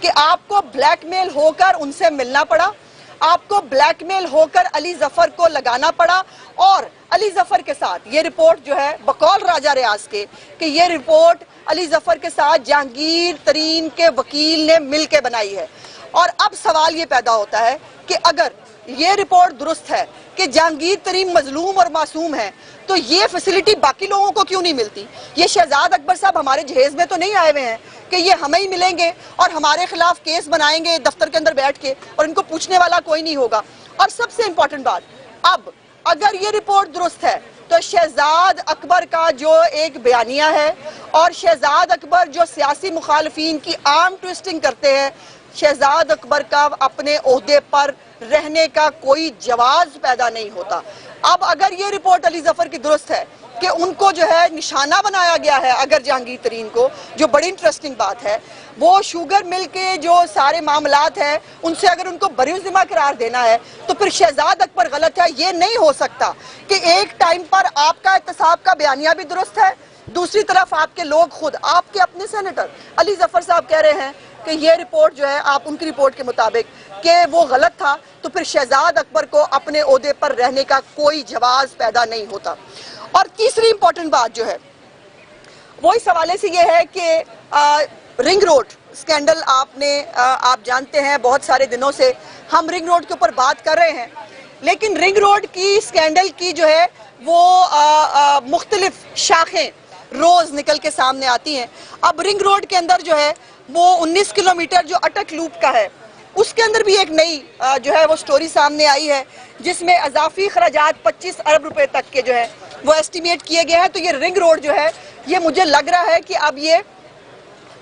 کہ آپ کو بلیک میل ہو کر ان سے ملنا پڑا, آپ کو بلیک میل ہو کر علی ظفر کو لگانا پڑا, اور علی ظفر کے ساتھ یہ رپورٹ جو ہے بقول راجہ ریاض کے کہ یہ رپورٹ علی ظفر کے ساتھ جہانگیر ترین کے وکیل نے مل کے بنائی ہے. اور اب سوال یہ پیدا ہوتا ہے کہ اگر یہ رپورٹ درست ہے کہ جہانگیر ترین مظلوم اور معصوم ہے, تو یہ فیسلٹی باقی لوگوں کو کیوں نہیں ملتی؟ یہ شہزاد اکبر صاحب ہمارے جہیز میں تو نہیں آئے ہوئے ہیں کہ یہ ہمیں ہی ملیں گے اور ہمارے خلاف کیس بنائیں گے دفتر کے اندر بیٹھ کے, اور ان کو پوچھنے والا کوئی نہیں ہوگا. اور سب سے امپورٹنٹ بات, اب اگر یہ رپورٹ درست ہے تو شہزاد اکبر کا جو ایک بیانیہ ہے, اور شہزاد اکبر جو سیاسی مخالفین کی آرم ٹوئسٹنگ کرتے ہیں, شہزاد اکبر کا اپنے عہدے پر رہنے کا کوئی جواز پیدا نہیں ہوتا. اب اگر یہ رپورٹ علی ظفر کی درست ہے کہ ان کو جو ہے نشانہ بنایا گیا ہے, اگر جہانگیر ترین کو, جو بڑی انٹرسٹنگ بات ہے, وہ شوگر مل کے جو سارے معاملات ہیں ان سے اگر ان کو بری ذمہ قرار دینا ہے تو پھر شہزاد اکبر غلط ہے. یہ نہیں ہو سکتا کہ ایک ٹائم پر آپ کا احتساب کا بیانیہ بھی درست ہے, دوسری طرف آپ کے لوگ خود, آپ کے اپنے سینیٹر علی ظفر صاحب کہہ رہے ہیں کہ یہ رپورٹ جو ہے آپ ان کی رپورٹ کے مطابق کہ وہ غلط تھا, تو پھر شہزاد اکبر کو اپنے عہدے پر رہنے کا کوئی جواز پیدا نہیں ہوتا. اور تیسری امپورٹنٹ بات جو ہے وہ اس حوالے سے یہ ہے کہ رنگ روڈ سکینڈل آپ جانتے ہیں, بہت سارے دنوں سے ہم رنگ روڈ کے اوپر بات کر رہے ہیں, لیکن رنگ روڈ کی سکینڈل کی جو ہے وہ مختلف شاخیں روز نکل کے سامنے آتی ہیں. اب رنگ روڈ کے اندر جو ہے وہ 19 کلومیٹر جو اٹک لوپ کا ہے, اس کے اندر بھی ایک نئی جو ہے وہ سٹوری سامنے آئی ہے, جس میں اضافی خراجات 25 ارب روپے تک کے جو ہے وہ ایسٹیمیٹ کیے گئے ہیں. تو یہ رنگ روڈ جو ہے یہ مجھے لگ رہا ہے کہ اب یہ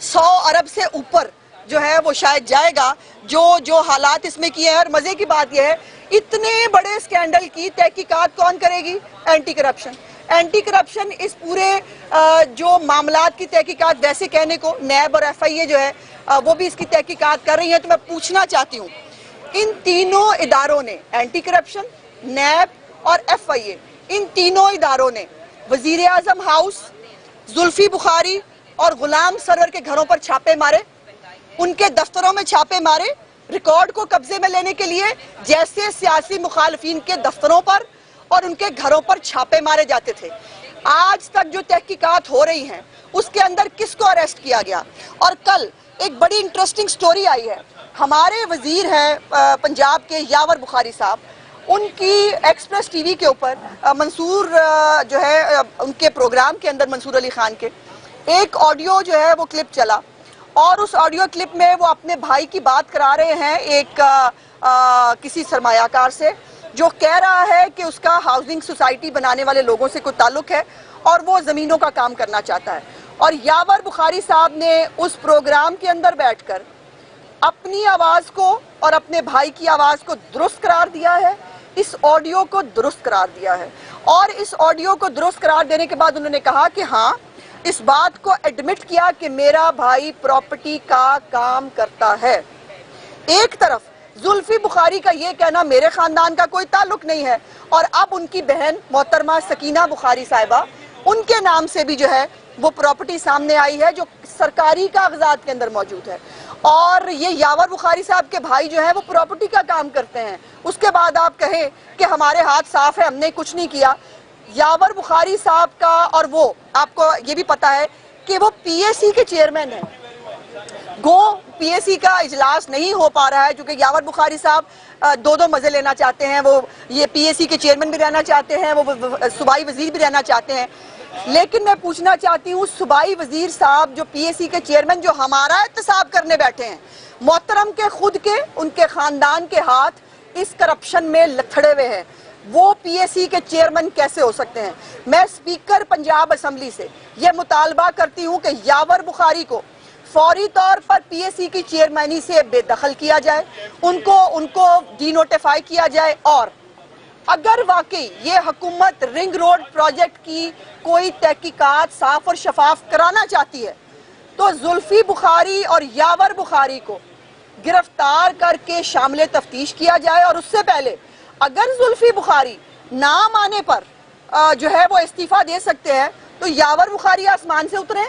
100 ارب سے اوپر جو ہے وہ شاید جائے گا, جو حالات اس میں کیے ہیں. اور مزے کی بات یہ ہے, اتنے بڑے سکینڈل کی تحقیقات کون کرے گی؟ Anti corruption. اینٹی کرپشن اس پورے جو معاملات کی تحقیقات, ویسے کہنے کو نیب اور ایف آئی اے جو ہے وہ بھی اس کی تحقیقات کر رہی ہیں. تو میں پوچھنا چاہتی ہوں, ان تینوں اداروں نے, اینٹی کرپشن, نیب اور ایف آئی اے, ان تینوں اداروں نے وزیر اعظم ہاؤس, زلفی بخاری اور غلام سرور کے گھروں پر چھاپے مارے, ان کے دفتروں میں چھاپے مارے, ریکارڈ کو قبضے میں لینے کے لیے, جیسے سیاسی مخالفین کے دفتروں پر اور ان کے گھروں پر چھاپے مارے جاتے تھے. آج تک جو تحقیقات ہو رہی ہیں اس کے اندر کس کو اریسٹ کیا گیا؟ اور کل ایک بڑی انٹرسٹنگ سٹوری آئی ہے, ہمارے وزیر ہیں پنجاب کے یاور بخاری صاحب, ان کی ایکسپریس ٹی وی کے اوپر منصور جو ہے ان کے پروگرام کے اندر, منصور علی خان کے, ایک آڈیو جو ہے وہ کلپ چلا, اور اس آڈیو کلپ میں وہ اپنے بھائی کی بات کرا رہے ہیں ایک کسی سرمایہ کار سے, جو کہہ رہا ہے کہ اس کا ہاؤسنگ سوسائٹی بنانے والے لوگوں سے کوئی تعلق ہے اور وہ زمینوں کا کام کرنا چاہتا ہے. اور یاور بخاری صاحب نے اس پروگرام کے اندر بیٹھ کر اپنی آواز کو اور اپنے بھائی کی آواز کو درست قرار دیا ہے, اس آڈیو کو درست قرار دیا ہے. اور اس آڈیو کو درست قرار دینے کے بعد انہوں نے کہا کہ ہاں, اس بات کو ایڈمٹ کیا کہ میرا بھائی پراپرٹی کا کام کرتا ہے. ایک طرف زلفی بخاری کا یہ کہنا میرے خاندان کا کوئی تعلق نہیں ہے, اور اب ان کی بہن محترمہ سکینہ بخاری صاحبہ, ان کے نام سے بھی جو ہے وہ پراپرٹی سامنے آئی ہے جو سرکاری کاغذات کے اندر موجود ہے. اور یہ یاور بخاری صاحب کے بھائی جو ہیں وہ پراپرٹی کا کام کرتے ہیں. اس کے بعد آپ کہیں کہ ہمارے ہاتھ صاف ہے, ہم نے کچھ نہیں کیا. یاور بخاری صاحب کا, اور وہ آپ کو یہ بھی پتا ہے کہ وہ پی ایس سی کے چیئرمین ہیں. گو پی ایس سی کا اجلاس نہیں ہو پا رہا ہے کیونکہ یاور بخاری صاحب دو مزے لینا چاہتے ہیں, وہ یہ پی ایس سی کے چیئرمین بھی رہنا چاہتے ہیں, وہ صوبائی وزیر بھی رہنا چاہتے ہیں. لیکن میں پوچھنا چاہتی ہوں, صوبائی وزیر صاحب جو پی ایس سی کے چیئرمین جو ہمارا احتساب کرنے بیٹھے ہیں, محترم کے خود کے, ان کے خاندان کے ہاتھ اس کرپشن میں لتھڑے ہوئے ہیں, وہ پی ایس سی کے چیئرمین کیسے ہو سکتے ہیں؟ میں اسپیکر پنجاب اسمبلی سے یہ مطالبہ کرتی ہوں کہ یاور بخاری کو فوری طور پر پی ایس سی کی چیئرمینی سے بے دخل کیا جائے, ان کو ڈی نوٹیفائی کیا جائے. اور اگر واقعی یہ حکومت رنگ روڈ پروجیکٹ کی کوئی تحقیقات صاف اور شفاف کرانا چاہتی ہے تو زلفی بخاری اور یاور بخاری کو گرفتار کر کے شامل تفتیش کیا جائے. اور اس سے پہلے اگر زلفی بخاری نام آنے پر جو ہے وہ استعفیٰ دے سکتے ہیں تو یاور بخاری آسمان سے اتریں,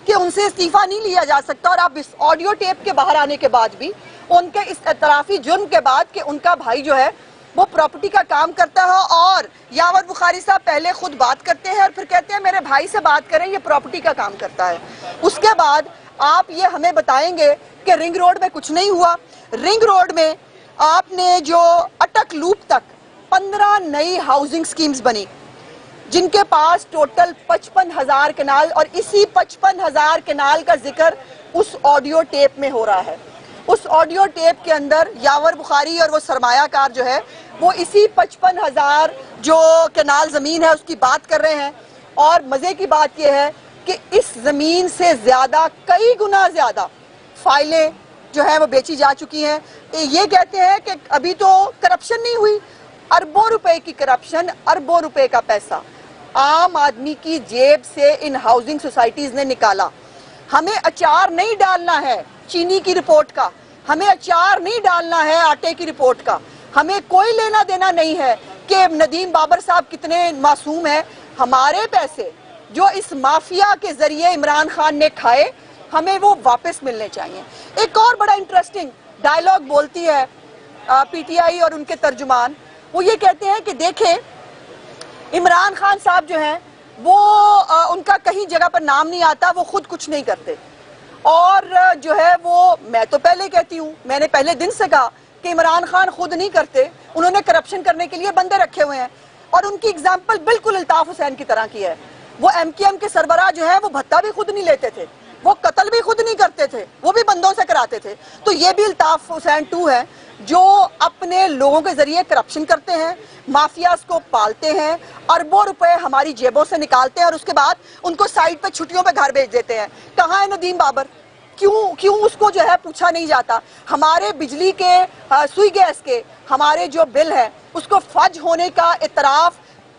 کہ ان سے استعفیٰ نہیں لیا جا سکتا، اور آپ اس آڈیو ٹیپ کے باہر آنے کے بعد بھی ان کے اس اعترافی جرم کے بعد کہ ان کا بھائی جو ہے وہ پراپرٹی کا کام کرتا ہے، اور یاور بخاری صاحب پہلے خود بات کرتے ہیں اور پھر کہتے ہیں میرے بھائی سے بات کریں، یہ پراپرٹی کا کام کرتا ہے۔ اس کے بعد آپ یہ ہمیں بتائیں گے کہ رنگ روڈ میں کچھ نہیں ہوا۔ رنگ روڈ میں آپ نے جو اٹک لوپ تک 15 نئی ہاؤسنگ سکیمز بنی، جن کے پاس ٹوٹل 55,000 کنال، اور اسی 55,000 کنال کا ذکر اس آڈیو ٹیپ میں ہو رہا ہے۔ اس آڈیو ٹیپ کے اندر یاور بخاری اور وہ سرمایہ کار جو ہے وہ اسی 55,000 جو کنال زمین ہے اس کی بات کر رہے ہیں، اور مزے کی بات یہ ہے کہ اس زمین سے زیادہ، کئی گنا زیادہ فائلیں جو ہیں وہ بیچی جا چکی ہیں۔ یہ کہتے ہیں کہ ابھی تو کرپشن نہیں ہوئی، اربوں روپے کی کرپشن، اربوں روپے کا پیسہ عام آدمی کی جیب سے ان ہاؤسنگ سوسائٹیز نے نکالا۔ ہمیں اچار نہیں ڈالنا ہے چینی کی رپورٹ کا، ہمیں اچار نہیں ڈالنا ہے آٹے کی رپورٹ کا، ہمیں کوئی لینا دینا نہیں ہے کہ ندیم بابر صاحب کتنے معصوم ہیں۔ ہمارے پیسے جو اس مافیا کے ذریعے عمران خان نے کھائے، ہمیں وہ واپس ملنے چاہیے۔ ایک اور بڑا انٹرسٹنگ ڈائیلاگ بولتی ہے پی ٹی آئی اور ان کے ترجمان، وہ یہ کہتے ہیں کہ دیکھیں عمران خان صاحب جو ہیں وہ ان کا کہیں جگہ پر نام نہیں آتا، وہ خود کچھ نہیں کرتے، اور جو ہے وہ میں تو پہلے کہتی ہوں، میں نے پہلے دن سے کہا کہ عمران خان خود نہیں کرتے، انہوں نے کرپشن کرنے کے لیے بندے رکھے ہوئے ہیں، اور ان کی اگزامپل بالکل الطاف حسین کی طرح کی ہے۔ وہ ایم کیو ایم کے سربراہ جو ہیں وہ بھتہ بھی خود نہیں لیتے تھے، وہ قتل بھی خود نہیں کرتے تھے، وہ بھی بندوں سے کراتے تھے۔ تو یہ بھی الطاف حسین 2 ہے جو اپنے لوگوں کے ذریعے کرپشن کرتے ہیں، مافیاز کو پالتے ہیں، اربوں روپے ہماری جیبوں سے نکالتے ہیں، اور اس کے بعد ان کو سائٹ پہ چھٹیوں پہ گھر بھیج دیتے ہیں۔ کہاں ہے ندیم بابر؟ کیوں اس کو جو ہے پوچھا نہیں جاتا؟ ہمارے بجلی کے، سوئی گیس کے ہمارے جو بل ہے اس کو فج ہونے کا اعتراف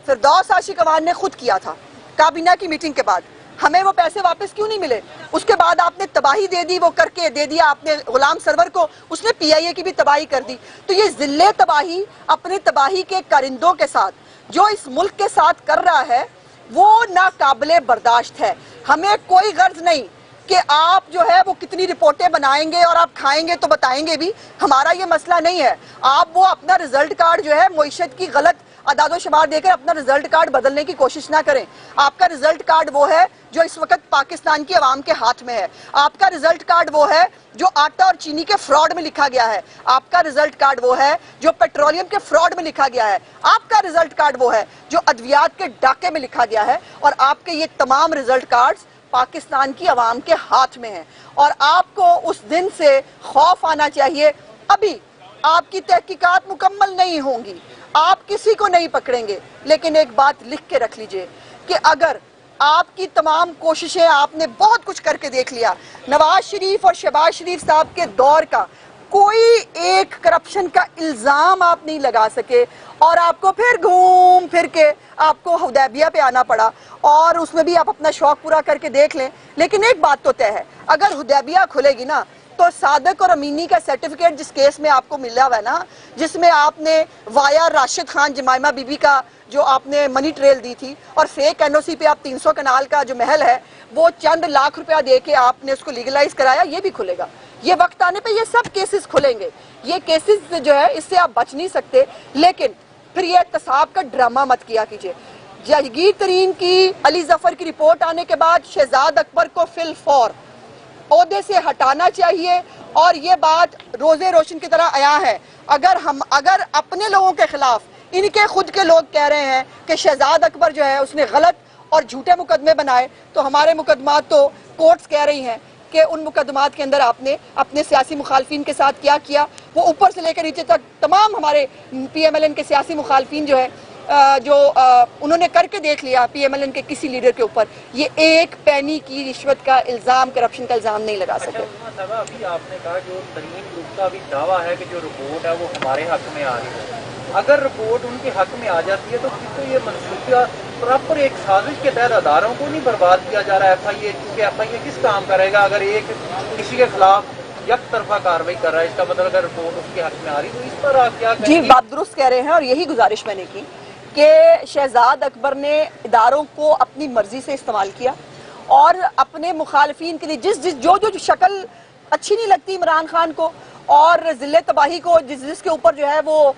فردوس عاشق امان نے خود کیا تھا کابینہ کی میٹنگ کے بعد۔ ہمیں وہ پیسے واپس کیوں نہیں ملے؟ اس کے بعد آپ نے تباہی دے دی، وہ کر کے دے دیا آپ نے غلام سرور کو، اس نے پی آئی اے کی بھی تباہی کر دی۔ تو یہ ذلِ تباہی اپنے تباہی کے کرندوں کے ساتھ جو اس ملک کے ساتھ کر رہا ہے وہ ناقابل برداشت ہے۔ ہمیں کوئی غرض نہیں کہ آپ جو ہے وہ کتنی رپورٹیں بنائیں گے اور آپ کھائیں گے تو بتائیں گے بھی، ہمارا یہ مسئلہ نہیں ہے۔ آپ وہ اپنا رزلٹ کارڈ جو ہے معیشت کی غلط اعداد و شمار دے کر اپنا رزلٹ کارڈ بدلنے کی کوشش نہ کریں۔ آپ کا رزلٹ کارڈ وہ ہے جو اس وقت پاکستان کی عوام کے ہاتھ میں ہے۔ آپ کا رزلٹ کارڈ وہ ہے جو آٹا اور چینی کے فراڈ میں لکھا گیا ہے۔ آپ کا رزلٹ کارڈ وہ ہے جو پیٹرولیم کے فراڈ میں لکھا گیا ہے۔ آپ کا رزلٹ کارڈ وہ ہے جو ادویات کے ڈاکے میں لکھا گیا ہے، اور آپ کے یہ تمام رزلٹ کارڈز پاکستان کی عوام کے ہاتھ میں ہیں، اور آپ کو اس دن سے خوف آنا چاہیے۔ ابھی آپ کی تحقیقات مکمل نہیں ہوں گی، آپ کسی کو نہیں پکڑیں گے، لیکن ایک بات لکھ کے رکھ لیجئے کہ اگر آپ کی تمام کوششیں، آپ نے بہت کچھ کر کے دیکھ لیا، نواز شریف اور شہباز شریف صاحب کے دور کا کوئی ایک کرپشن کا الزام آپ نہیں لگا سکے، اور آپ کو پھر گھوم پھر کے آپ کو حدیبیہ پہ آنا پڑا، اور اس میں بھی آپ اپنا شوق پورا کر کے دیکھ لیں۔ لیکن ایک بات تو طے ہے، اگر حدیبیہ کھلے گی نا تو صادق اور امینی کا سرٹیفکیٹ جس کیس میں آپ کو ملا ہوا ہے نا، جس میں آپ نے وایا Rashid Khan Jemima be be کا جو آپ نے منی ٹریل دی تھی، اور فیک این او سی پہ آپ 300 کنال کا جو محل ہے وہ چند لاکھ روپیہ دے کے آپ نے اس کو لیگلائز کرایا، یہ بھی کھلے گا۔ یہ وقت آنے پہ یہ سب کیسز کھلیں گے۔ یہ کیسز جو ہے اس سے آپ بچ نہیں سکتے، لیکن پھر یہ احتساب کا ڈرامہ مت کیا کیجئے۔ جاگیر ترین کی علی ظفر کی رپورٹ آنے کے بعد شہزاد اکبر کو فی الفور عہدے سے ہٹانا چاہیے، اور یہ بات روزے روشن کی طرح عیاں ہے۔ اگر اپنے لوگوں کے خلاف ان کے خود کے لوگ کہہ رہے ہیں کہ شہزاد اکبر جو ہے اس نے غلط اور جھوٹے مقدمے بنائے، تو ہمارے مقدمات تو کورٹس کہہ رہی ہیں کہ ان مقدمات کے اندر آپ نے اپنے سیاسی مخالفین کے ساتھ کیا کیا، وہ اوپر سے لے کر نیچے تک تمام ہمارے پی ایم ایل این کے سیاسی مخالفین جو ہے انہوں نے کر کے دیکھ لیا پی ایم ایل این کے کسی لیڈر کے اوپر یہ ایک پینی کی رشوت کا الزام، کرپشن کا الزام نہیں لگا سکے۔ ابھی آپ نے کہا جو ترین گروپ کا بھی دعویٰ ہے کہ جو رپورٹ ہے وہ ہمارے حق میں آ رہی ہے، اگر رپورٹ ان کے حق میں آ جاتی ہے تو یہ منصوبہ پراپر ایک سازش کے تحت اداروں کو نہیں برباد کیا جا رہا ہے ایف آئی اے، کیونکہ ایف آئی اے کس کام کرے گا اگر ایک کسی کے خلاف یک طرفہ کاروائی کر رہا ہے؟ اس کا مطلب اگر رپورٹ اس کے حق میں آ رہی تو اس پر آپ کیا کہیں گے؟ جی بات درست کہہ رہے ہیں، اور یہی گزارش میں نے کی کہ شہزاد اکبر نے اداروں کو اپنی مرضی سے استعمال کیا، اور اپنے مخالفین کے لیے جو شکل اچھی نہیں لگتی عمران خان کو اور ذلت تباہی کو جس کے اوپر جو ہے وہ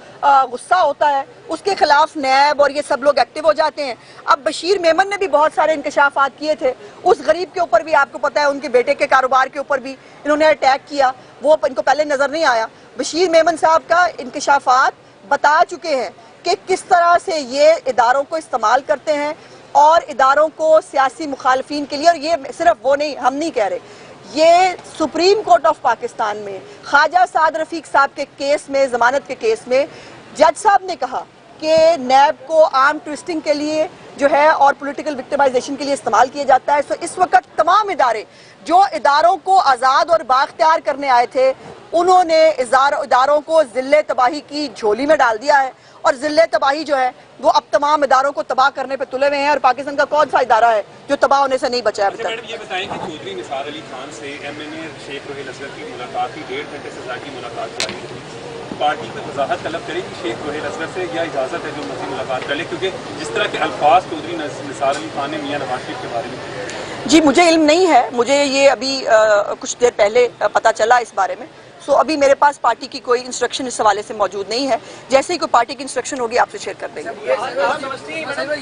غصہ ہوتا ہے اس کے خلاف نیب اور یہ سب لوگ ایکٹیو ہو جاتے ہیں. اب بشیر میمن نے بھی بہت سارے انکشافات کیے تھے, اس غریب کے اوپر بھی آپ کو پتہ ہے ان کے بیٹے کے کاروبار کے اوپر بھی انہوں نے اٹیک کیا, وہ ان کو پہلے نظر نہیں آیا. بشیر میمن صاحب کا انکشافات بتا چکے ہیں کہ کس طرح سے یہ اداروں کو استعمال کرتے ہیں اور اداروں کو سیاسی مخالفین کے لیے. اور یہ صرف وہ نہیں, ہم نہیں کہہ رہے, یہ سپریم کورٹ آف پاکستان میں خواجہ سعد رفیق صاحب کے کیس میں, ضمانت کے کیس میں, جج صاحب نے کہا کہ نیب کو آرم ٹوئسٹنگ کے لیے جو ہے اور پولیٹیکل وکٹمائزیشن کے لیے استعمال کیا جاتا ہے. اس وقت تمام ادارے جو اداروں کو آزاد اور بااختیار کرنے آئے تھے انہوں نے اداروں کو ذلت تباہی کی جھولی میں ڈال دیا ہے, اور ذلت تباہی جو ہے وہ اب تمام اداروں کو تباہ کرنے پہ تلے ہوئے ہیں. اور پاکستان کا کون سا ادارہ ہے جو تباہ ہونے سے نہیں بچا ہے ابھی تک؟ میڈم یہ بتائیں کہ چودھری نثار علی خان سے MNA شیخ روہیل اصغر کی ملاقات کی 1.5 گھنٹے سے زیادہ کی ملاقات جاری رہی. پارٹی کو وضاحت طلب کرے کہ شیخ روہیل اصغر سے یا اجازت ہے جو مزید ملاقات کر لے, کیونکہ جس طرح کے الفاظ چودھری نثار علی خان نے میاں نواز شریف کے بارے میں. جی مجھے علم نہیں ہے, مجھے یہ ابھی کچھ دیر پہلے پتہ چلا اس بارے میں. سو ابھی میرے پاس پارٹی کی کوئی انسٹرکشن اس حوالے سے موجود نہیں ہے, جیسے ہی کوئی پارٹی کی انسٹرکشن ہوگی آپ سے شیئر کر دیں گے.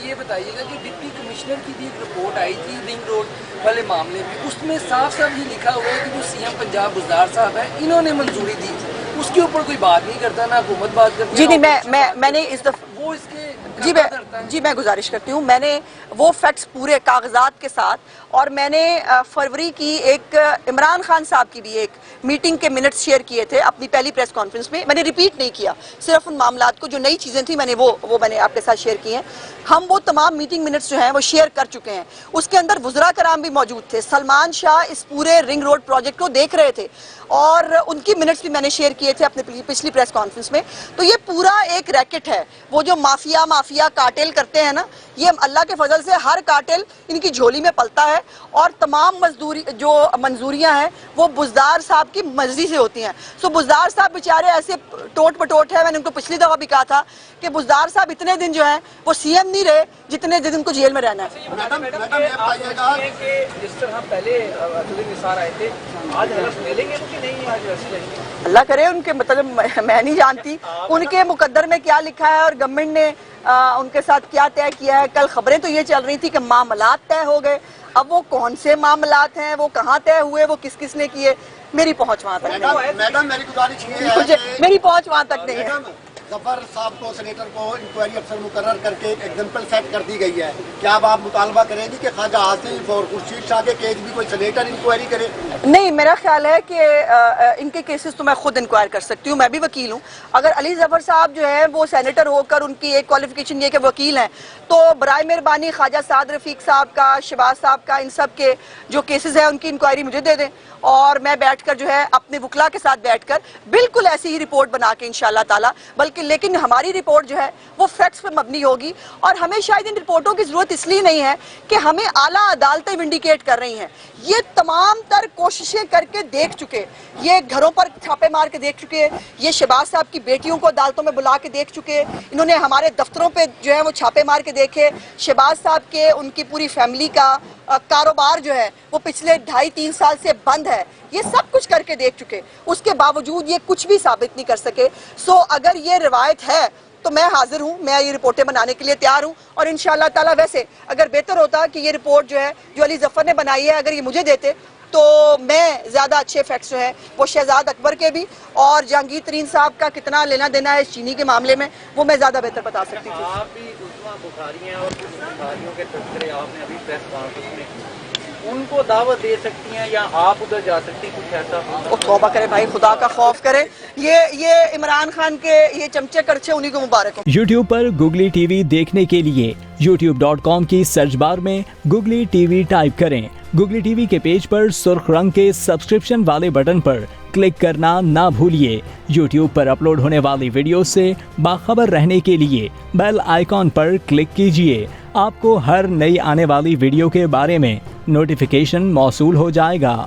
یہ بتائیے گا کہ ڈپٹی کمشنر کی بھی ایک رپورٹ آئی تھی رنگ روڈ والے معاملے میں, اس میں صاف صاف یہ لکھا ہوا ہے کہ جو CM پنجاب بزدار صاحب ہیں انہوں نے منظوری دی تھی, اس کے اوپر کوئی بات نہیں کرتا, نہ حکومت بات کرتی. جی نہیں, میں نے اس دفعہ وہ اس کے جی میں گزارش کرتی ہوں, میں نے وہ فیکٹس پورے کاغذات کے ساتھ, اور میں نے فروری کی ایک عمران خان صاحب کی بھی ایک میٹنگ کے منٹس شیئر کیے تھے اپنی پہلی پریس کانفرنس میں. میں نے ریپیٹ نہیں کیا, صرف ان معاملات کو جو نئی چیزیں تھیں میں نے وہ میں نے آپ کے ساتھ شیئر کی ہیں. ہم وہ تمام میٹنگ منٹس جو ہیں وہ شیئر کر چکے ہیں. اس کے اندر وزراء کرام بھی موجود تھے, سلمان شاہ اس پورے رنگ روڈ پروجیکٹ کو دیکھ رہے تھے, اور ان کی منٹس بھی میں نے شیئر کیے تھے اپنے پچھلی پریس کانفرنس میں. تو یہ پورا ایک ریکٹ ہے, وہ جو مافیا کارٹل کرتے ہیں نا, یہ اللہ کے فضل سے ہر کارٹل ان کی جھولی میں پلتا ہے, اور تمام جو منظوریاں ہیں وہ بزدار صاحب کی مرضی سے ہوتی ہیں. سو بزدار صاحب بیچارے ایسے ٹوٹ پٹوٹ ہے, میں نے ان کو پچھلی دفعہ بھی کہا تھا کہ بزدار صاحب اتنے دن جو ہیں وہ CM نہیں رہے جتنے دن کو جیل میں رہنا ہے. جس طرح پہلے نثار آئے تھے آج حلف لے لیں گے کہ نہیں, آج اللہ کرے, ان کے مطلب میں نہیں جانتی ان کے مقدر میں کیا لکھا ہے اور گورنمنٹ نے ان کے ساتھ کیا طے کیا ہے. کل خبریں تو یہ چل رہی تھی کہ معاملات طے ہو گئے, اب وہ کون سے معاملات ہیں, وہ کہاں طے ہوئے, وہ کس نے کیے, میری پہنچ وہاں تک نہیں ہے. میڈم میری گزارش یہ ہے, میری پہنچ وہاں تک نہیں ہے. ظفر صاحب کو سینیٹر کو انکوائری افسر مقرر کر کے ایک ایگزامپل سیٹ کر دی گئی ہے, کیا اب آپ مطالبہ کریں گی کہ خواجہ آصف اور خورشید شاہ کے کیس بھی کوئی سینیٹر انکوائری کرے؟ نہیں, میرا خیال ہے کہ ان کے کیسز تو میں خود انکوائر کر سکتی ہوں, میں بھی وکیل ہوں. اگر علی ظفر صاحب جو ہے وہ سینیٹر ہو کر ان کی ایک کوالیفیکیشن یہ کہ وکیل ہیں, تو برائے مہربانی خواجہ سعد رفیق صاحب کا, شہباز صاحب کا, ان سب کے جو کیسز ہیں ان کی انکوائری مجھے دے دیں, اور میں بیٹھ کر جو ہے اپنے وکلا کے ساتھ بیٹھ کر بالکل ایسی ہی رپورٹ بنا کے انشاءاللہ تعالی, بلکہ لیکن ہماری رپورٹ جو ہے وہ فیکٹس پر مبنی ہوگی. اور ہمیں شاید ان رپورٹوں کی ضرورت اس لیے نہیں ہے کہ ہمیں اعلیٰ عدالتیں ونڈیکیٹ کر رہی ہیں, یہ تمام تر کوششیں کر کے دیکھ چکے, یہ گھروں پر چھاپے مار کے دیکھ چکے, یہ شہباز صاحب کی بیٹیوں کو عدالتوں میں بلا کے دیکھ چکے, انہوں نے ہمارے دفتروں پہ جو ہے وہ چھاپے مار کے دیکھے, شہباز صاحب کے ان کی پوری فیملی کا کاروبار جو ہے وہ پچھلے 2.5-3 سال سے بند ہے, یہ سب کچھ کر کے دیکھ چکے. اس کے باوجود یہ کچھ بھی ثابت نہیں کر سکے. سو اگر یہ روایت ہے تو میں حاضر ہوں, میں یہ رپورٹیں بنانے کے لیے تیار ہوں, اور انشاءاللہ تعالیٰ ویسے اگر بہتر ہوتا کہ یہ رپورٹ جو ہے جو علی ظفر نے بنائی ہے اگر یہ مجھے دیتے تو میں زیادہ اچھے فیکٹس جو ہیں وہ شہزاد اکبر کے بھی اور جہانگیر ترین صاحب کا کتنا لینا دینا ہے اس چینی کے معاملے میں وہ میں زیادہ بہتر بتا سکتی تھی. آپ بھی عثمان بخاری ہیں اور کچھ بخاریوں کے تذکرے آپ نے ابھی پریس کانفرنس میں کی, ان کو دعوت دے سکتی ہیں یا آپ ادھر جا سکتی, کچھ ایسا؟ توبہ کرے بھائی, خدا کا خوف کرے, یہ عمران خان کے یہ چمچے کرچے انہی کو مبارک ہوں. یوٹیوب پر گوگلی ٹی وی دیکھنے کے لیے youtube.com کی سرچ بار میں گوگلی ٹی وی ٹائپ کریں. گوگلی ٹی وی کے پیج پر سرخ رنگ کے سبسکرپشن والے بٹن پر کلک کرنا نہ بھولیے. یوٹیوب پر اپلوڈ ہونے والی ویڈیو سے باخبر رہنے کے لیے بیل آئیکن پر کلک کیجیے. آپ کو ہر نئی آنے والی ویڈیو کے بارے میں نوٹیفیکیشن موصول ہو جائے گا.